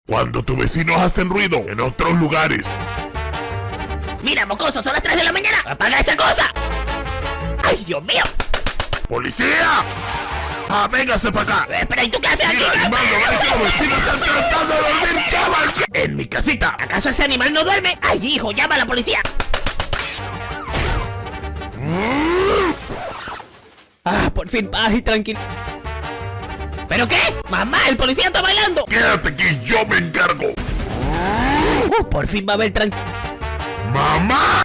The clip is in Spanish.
Cuando tus vecinos hacen ruido en otros lugares. Mira, mocoso, son las 3 de la mañana. ¡Apaga esa cosa! ¡Ay, Dios mío! ¡Policía! ¡Ah, véngase para acá! Espera, ¿y tú qué haces aquí? ¡Mira, animal, no ves que los vecinos están tratando de dormir! ¡Cabal! ¡En mi casita! ¿Acaso ese animal no duerme? ¡Ay, hijo, llama a la policía! Ah, por fin paz y tranquilo. ¿Pero qué? ¡Mamá, el policía está bailando! ¡Quédate aquí, yo me encargo! Por fin va a haber tranquilo. ¡Mamá!